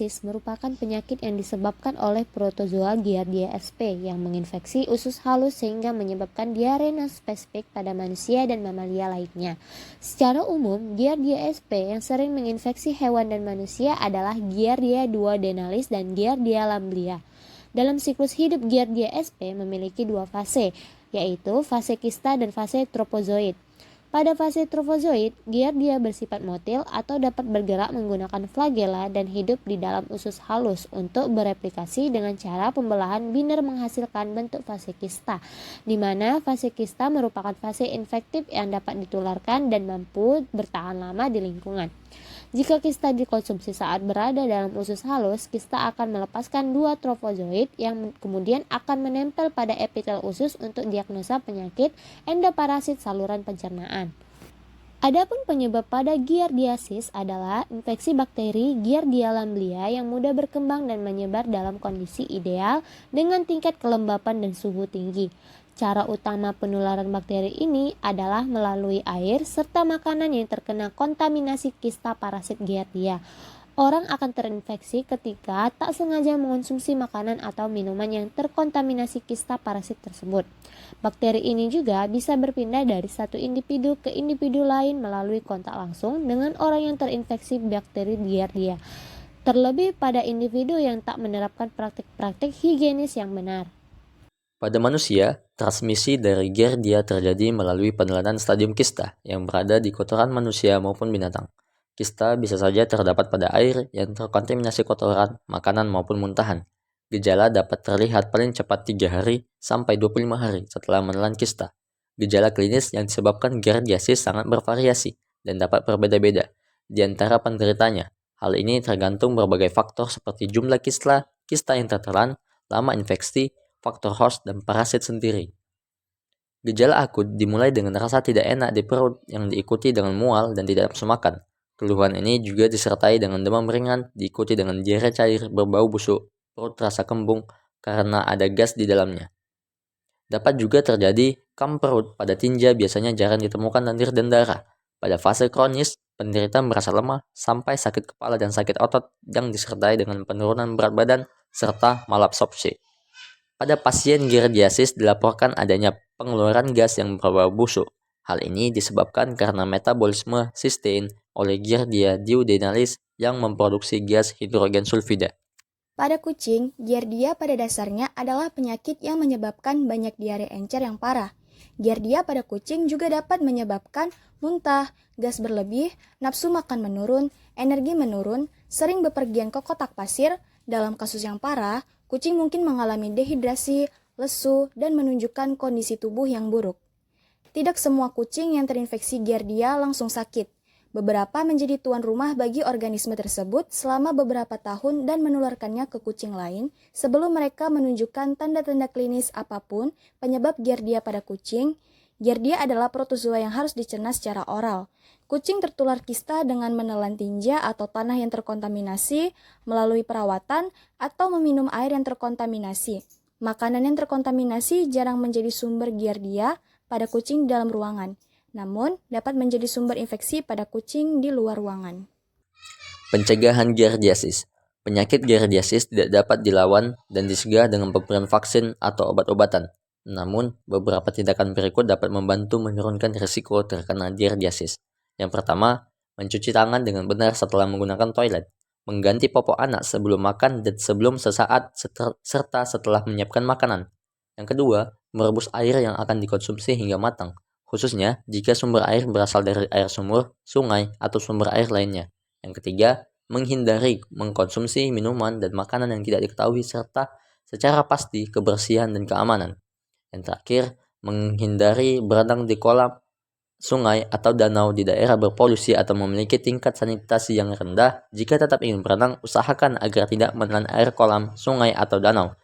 Giardiasis merupakan penyakit yang disebabkan oleh protozoa Giardia sp yang menginfeksi usus halus sehingga menyebabkan diare non-spesifik pada manusia dan mamalia lainnya. Secara umum, Giardia sp yang sering menginfeksi hewan dan manusia adalah Giardia duodenalis dan Giardia lamblia. Dalam siklus hidup Giardia sp memiliki dua fase, yaitu fase kista dan fase trofozoid. Pada fase trofozoid, Giardia bersifat motil atau dapat bergerak menggunakan flagela dan hidup di dalam usus halus untuk bereplikasi dengan cara pembelahan binder menghasilkan bentuk fase kista, di mana fase kista merupakan fase infektif yang dapat ditularkan dan mampu bertahan lama di lingkungan. Jika kista dikonsumsi saat berada dalam usus halus, kista akan melepaskan dua trofozoid yang kemudian akan menempel pada epitel usus untuk diagnosa penyakit endoparasit saluran pencernaan. Adapun penyebab pada giardiasis adalah infeksi bakteri Giardia lamblia yang mudah berkembang dan menyebar dalam kondisi ideal dengan tingkat kelembapan dan suhu tinggi. Cara utama penularan bakteri ini adalah melalui air serta makanan yang terkena kontaminasi kista parasit Giardia. Orang akan terinfeksi ketika tak sengaja mengonsumsi makanan atau minuman yang terkontaminasi kista parasit tersebut. Bakteri ini juga bisa berpindah dari satu individu ke individu lain melalui kontak langsung dengan orang yang terinfeksi bakteri Giardia, terlebih pada individu yang tak menerapkan praktik-praktik higienis yang benar. Pada manusia, transmisi dari Giardia terjadi melalui penelanan stadium kista yang berada di kotoran manusia maupun binatang. Kista bisa saja terdapat pada air yang terkontaminasi kotoran, makanan maupun muntahan. Gejala dapat terlihat paling cepat 3 hari sampai 25 hari setelah menelan kista. Gejala klinis yang disebabkan giardiasis sangat bervariasi dan dapat berbeda-beda di antara penderitanya. Hal ini tergantung berbagai faktor seperti jumlah kista yang tertelan, lama infeksi, faktor host, dan parasit sendiri. Gejala akut dimulai dengan rasa tidak enak di perut yang diikuti dengan mual dan tidak nafsu makan. Keluhan ini juga disertai dengan demam ringan, diikuti dengan diare cair berbau busuk, perut terasa kembung karena ada gas di dalamnya. Dapat juga terjadi kam perut pada tinja biasanya jarang ditemukan lendir dan darah. Pada fase kronis, penderita merasa lemah sampai sakit kepala dan sakit otot yang disertai dengan penurunan berat badan serta malabsorpsi. Pada pasien giardiasis dilaporkan adanya pengeluaran gas yang berbau busuk. Hal ini disebabkan karena metabolisme sistein oleh Giardia duodenalis yang memproduksi gas hidrogen sulfida. Pada kucing, Giardia pada dasarnya adalah penyakit yang menyebabkan banyak diare encer yang parah. Giardia pada kucing juga dapat menyebabkan muntah, gas berlebih, nafsu makan menurun, energi menurun, sering bepergian ke kotak pasir. Dalam kasus yang parah, kucing mungkin mengalami dehidrasi, lesu, dan menunjukkan kondisi tubuh yang buruk. Tidak semua kucing yang terinfeksi Giardia langsung sakit. Beberapa menjadi tuan rumah bagi organisme tersebut selama beberapa tahun dan menularkannya ke kucing lain sebelum mereka menunjukkan tanda-tanda klinis apapun penyebab Giardia pada kucing. Giardia adalah protozoa yang harus dicerna secara oral. Kucing tertular kista dengan menelan tinja atau tanah yang terkontaminasi, melalui perawatan, atau meminum air yang terkontaminasi. Makanan yang terkontaminasi jarang menjadi sumber Giardia pada kucing di dalam ruangan, namun dapat menjadi sumber infeksi pada kucing di luar ruangan. Pencegahan giardiasis. Penyakit giardiasis tidak dapat dilawan dan dicegah dengan pemberian vaksin atau obat-obatan. Namun, beberapa tindakan berikut dapat membantu menurunkan risiko terkena giardiasis. Yang pertama, mencuci tangan dengan benar setelah menggunakan toilet, mengganti popok anak sebelum makan dan sebelum sesaat serta setelah menyiapkan makanan. Yang kedua, merebus air yang akan dikonsumsi hingga matang, khususnya jika sumber air berasal dari air sumur, sungai, atau sumber air lainnya. Yang ketiga, menghindari mengkonsumsi minuman dan makanan yang tidak diketahui serta secara pasti kebersihan dan keamanan. Yang terakhir, menghindari berenang di kolam, sungai, atau danau di daerah berpolusi atau memiliki tingkat sanitasi yang rendah. Jika tetap ingin berenang, usahakan agar tidak menelan air kolam, sungai, atau danau.